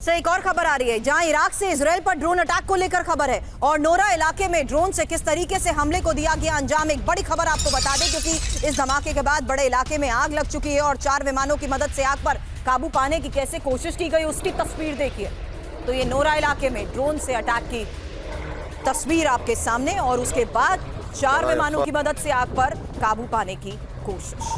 से एक और खबर आ रही है जहां इराक से इजराइल पर ड्रोन अटैक को लेकर खबर है और नोरा इलाके में ड्रोन से किस तरीके से हमले को दिया गया अंजाम। एक बड़ी खबर आपको बता दें क्योंकि इस धमाके के बाद बड़े इलाके में आग लग चुकी है और 4 विमानों की मदद से आग पर काबू पाने की कैसे कोशिश की गई उसकी तस्वीर देखिए। तो ये नोरा इलाके में ड्रोन से अटैक की तस्वीर आपके सामने और उसके बाद 4 विमानों की मदद से आग पर काबू पाने की कोशिश।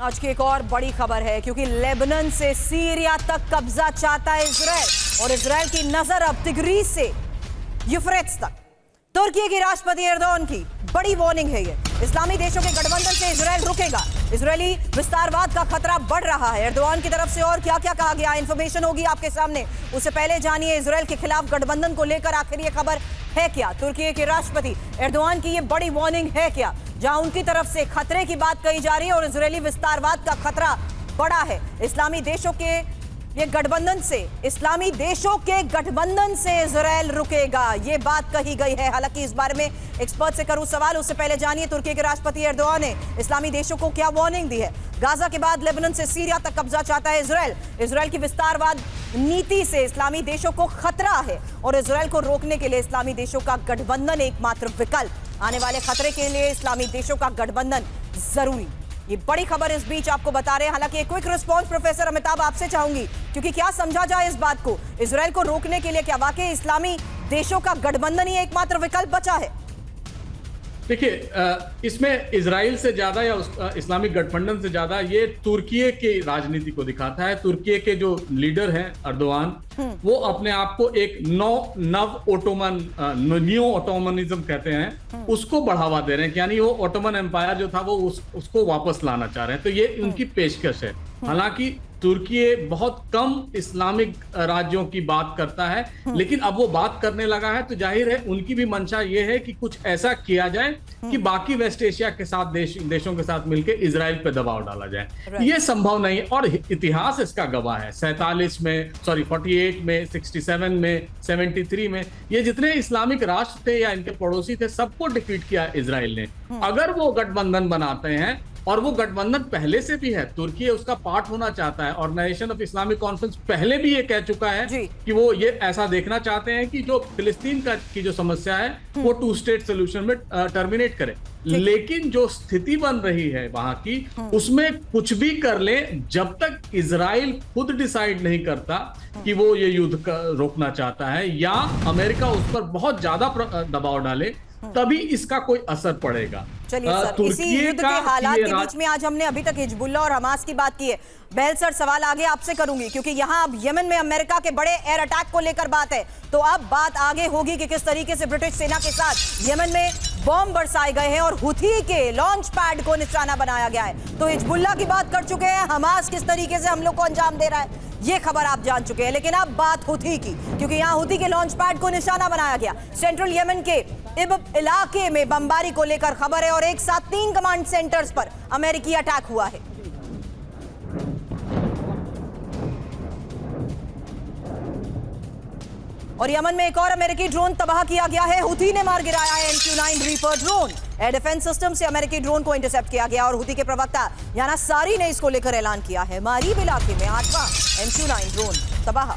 आज की एक और बड़ी खबर है क्योंकि लेबनान से सीरिया तक कब्जा चाहता है इजराइल और इजराइल की नजर अब तिग्रीस से यूफ्रेट्स तक। तुर्की के राष्ट्रपति एर्दोगान की बड़ी वार्निंग है ये। इस्लामी देशों के गठबंधन से इजराइल रुकेगा। इजरायली विस्तारवाद का खतरा बढ़ रहा है। एर्दोगान की तरफ से और क्या क्या कहा गया, इंफॉर्मेशन होगी आपके सामने। उससे पहले जानिए इजराइल के खिलाफ गठबंधन को लेकर आखिर ये खबर है क्या। तुर्की के राष्ट्रपति एर्दोगान की ये बड़ी वार्निंग है क्या, जहां उनकी तरफ से खतरे की बात कही जा रही है और इजरायली विस्तारवाद का खतरा बढ़ा है। इस्लामी देशों के ये गठबंधन से, इस्लामी देशों के गठबंधन से इजराइल रुकेगा, ये बात कही गई है। हालांकि इस बारे में एक्सपर्ट से करूं सवाल, उससे पहले जानिए तुर्की के राष्ट्रपति एर्दोगान ने इस्लामी देशों को क्या वार्निंग दी है। गाजा के बाद लेबनान से सीरिया तक कब्जा चाहता है इजराइल। इजराइल की विस्तारवाद नीति से इस्लामी देशों को खतरा है और इजराइल को रोकने के लिए इस्लामी देशों का गठबंधन एकमात्र विकल्प। आने वाले खतरे के लिए इस्लामी देशों का गठबंधन जरूरी। ये बड़ी खबर इस बीच आपको बता रहे हैं। हालांकि क्विक रिस्पांस प्रोफेसर अमिताभ आपसे चाहूंगी क्योंकि क्या समझा जाए इस बात को, इजराइल को रोकने के लिए क्या वाकई इस्लामी देशों का गठबंधन ही एकमात्र विकल्प बचा है? देखिए, इसमें इजराइल से ज्यादा या इस्लामिक गठबंधन से ज्यादा ये तुर्की की राजनीति को दिखाता है। तुर्की के जो लीडर हैं एर्दोगान, वो अपने आप को एक न्यू ओटोमनिज्म कहते हैं, उसको बढ़ावा दे रहे हैं। यानी वो ओटोमन एम्पायर जो था वो उसको वापस लाना चाह रहे हैं। तो ये उनकी पेशकश है। हालांकि तुर्की बहुत कम इस्लामिक राज्यों की बात करता है, लेकिन अब वो बात करने लगा है तो जाहिर है उनकी भी मंशा ये है कि कुछ ऐसा किया जाए कि बाकी वेस्ट एशिया के साथ देशों के साथ मिलकर इजराइल पे दबाव डाला जाए। ये संभव नहीं और इतिहास इसका गवाह है। 48 में, 48 में, 67 में, 73 में ये जितने इस्लामिक राष्ट्र थे या इनके पड़ोसी थे सबको डिफीट किया इजराइल ने। अगर वो गठबंधन बनाते हैं, और वो गठबंधन पहले से भी है, तुर्की उसका पार्ट होना चाहता है। ऑर्गेनाइजेशन ऑफ इस्लामिक कॉन्फ्रेंस पहले भी ये कह चुका है कि वो ये ऐसा देखना चाहते हैं कि जो फिलिस्तीन की जो समस्या है वो 2 स्टेट सोल्यूशन में टर्मिनेट करे। लेकिन जो स्थिति बन रही है वहां की, उसमें कुछ भी कर ले, जब तक इजराइल खुद डिसाइड नहीं करता कि वो ये युद्ध रोकना चाहता है या अमेरिका उस पर बहुत ज्यादा दबाव डाले, तभी इसका कोई असर पड़ेगा। चलिए सर, इसी युद्ध के हालात के बीच में आज हमने अभी तक हिजबुल्लाह और हमास की बात की है। बहल सर, सवाल आगे आपसे करूंगी क्योंकि यहाँ अब यमन में अमेरिका के बड़े एयर अटैक को लेकर बात है। तो अब बात आगे होगी कि किस तरीके से ब्रिटिश सेना के साथ यमन में बॉम्ब बरसाए गए हैं और हुथी के लॉन्च पैड को निशाना बनाया गया है। तो हिजबुल्लाह की बात कर चुके हैं, हमास किस तरीके से हमलों को अंजाम दे रहा है ये खबर आप जान चुके हैं। लेकिन अब बात हुथी की, क्योंकि यहाँ हुथी के लॉन्च पैड को निशाना बनाया गया। सेंट्रल यमन के इब इलाके में बमबारी को लेकर खबर है और एक साथ 3 कमांड सेंटर्स पर अमेरिकी अटैक हुआ है। और यमन में एक और अमेरिकी ड्रोन तबाह किया गया है। हुथी ने मार गिराया है MQ-9 reaper drone. Air defence system से अमेरिकी ड्रोन को इंटरसेप्ट किया गया और हुथी के प्रवक्ता याना सारी ने इसको लेकर ऐलान किया है। मारीब इलाके में 8वां MQ-9 ड्रोन तबाह।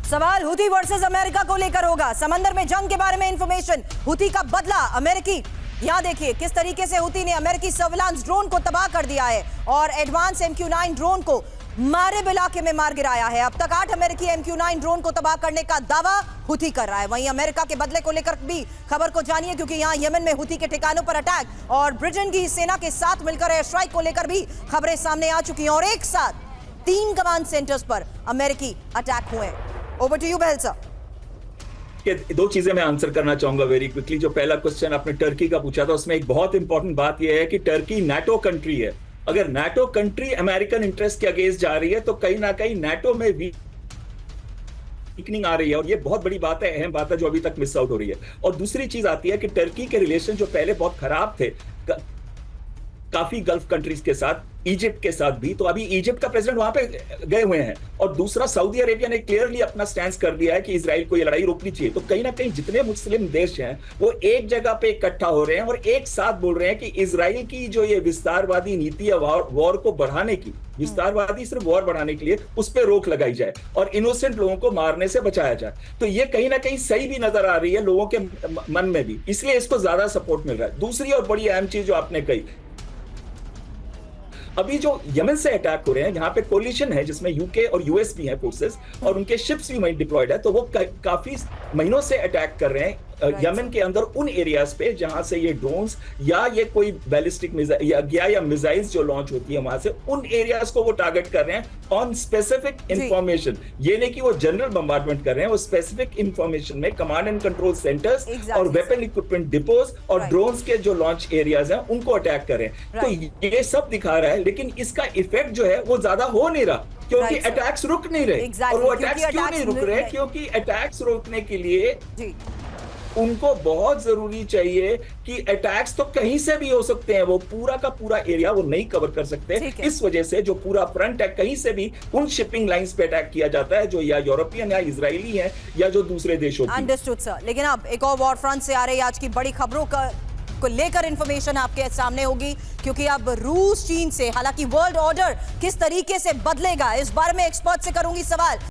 सवाल हुथी वर्सेस अमेरिका को लेकर होगा। समंदर में जंग के बारे में इंफॉर्मेशन, हुथी का बदला अमेरिकी। यहां देखिए किस तरीके से हुथी ने अमेरिकी सर्विलांस ड्रोन को तबाह कर दिया है और एडवांस MQ-9 ड्रोन को मारिब इलाके में मार गिराया है। अब तक 8 अमेरिकी MQ-9 ड्रोन को तबाह करने का दावा हुथी कर रहा है। वहीं अमेरिका के बदले को लेकर भी खबर को जानिए क्योंकि यहां यमन में हुथी के ठिकानों पर अटैक और ब्रिटेन की सेना के साथ मिलकर एयर स्ट्राइक को लेकर भी खबरें सामने आ चुकी हैं और एक साथ 3 कमांड सेंटर्स पर अमेरिकी अटैक हुए। ओवर टू यू बहल साहब। 2 चीजें मैं आंसर करना चाहूंगा वेरी क्विकली। जो पहला क्वेश्चन आपने टर्की का पूछा था, उसमें एक बहुत इंपॉर्टेंट बात यह है कि टर्की नाटो कंट्री है। अगर नाटो कंट्री अमेरिकन इंटरेस्ट के अगेंस्ट जा रही है तो कहीं ना कहीं नाटो में भी वीकनिंग आ रही है, और ये बहुत बड़ी बात है, अहम बात है जो अभी तक मिस आउट हो रही है। और दूसरी चीज आती है कि टर्की के रिलेशन जो पहले बहुत खराब थे काफी गल्फ कंट्रीज के साथ, इजिप्ट के साथ भी, तो अभी इजिप्ट का प्रेसिडेंट वहां पे गए हुए हैं। और दूसरा, सऊदी अरेबिया ने क्लियरली अपना स्टैंड कर दिया है कि इजराइल को ये लड़ाई रोकनी चाहिए। तो कहीं ना कहीं जितने मुस्लिम देश हैं वो एक जगह पे इकट्ठा हो रहे हैं और एक साथ बोल रहे हैं कि इजराइल की जो ये विस्तारवादी नीति है वॉर को बढ़ाने की, विस्तारवादी सिर्फ वॉर बढ़ाने के लिए, उस पर रोक लगाई जाए और इनोसेंट लोगों को मारने से बचाया जाए। तो ये कहीं ना कहीं सही भी नजर आ रही है लोगों के मन में भी, इसलिए इसको ज्यादा सपोर्ट मिल रहा है। दूसरी और बड़ी अहम चीज जो आपने कही, अभी जो यमन से अटैक हो रहे हैं, यहाँ पे कोलिशन है जिसमें यूके और यूएस भी हैं फोर्सेस, और उनके शिप्स भी वहीं डिप्लॉयड है, तो वो काफी महीनों से अटैक कर रहे हैं यमन के अंदर उन एरियाज पे जहां से ये ड्रोन्स या ये कोई बैलिस्टिक या मिसाइल्स जो लॉन्च होती है वहां से, उन एरियाज को वो टारगेट कर रहे हैं ऑन स्पेसिफिक इंफॉर्मेशन। ये नहीं कि वो जनरल बम्बार्डमेंट कर रहे हैं, वो स्पेसिफिक इंफॉर्मेशन में कमांड एंड कंट्रोल सेंटर्स और वेपन इक्विपमेंट डिपोज और ड्रोन्स के जो लॉन्च एरियाज हैं उनको अटैक कर रहे हैं। तो ये सब दिखा रहा है, लेकिन इसका इफेक्ट जो है वो ज्यादा हो नहीं रहा, क्योंकि अटैक्स रुक नहीं रहे। और वो अटैक्स क्यों नहीं रुक रहे? क्योंकि अटैक्स रोकने के लिए उनको बहुत जरूरी चाहिए कि अटैक्स तो कहीं से भी हो सकते हैं, वो पूरा का पूरा एरिया वो नहीं कवर कर सकते। इस वजह से जो पूरा फ्रंट है, कहीं से भी उन शिपिंग लाइंस पे अटैक किया जाता है जो या यूरोपियन या इजरायली है या जो दूसरे देशों की। Understood sir. लेकिन अब एक और वॉर फ्रंट से आ रही आज की बड़ी खबरों को लेकर इंफॉर्मेशन आपके सामने होगी, क्योंकि अब रूस चीन से, हालांकि वर्ल्ड ऑर्डर किस तरीके से बदलेगा इस बारे में एक्सपर्ट से करूंगी सवाल।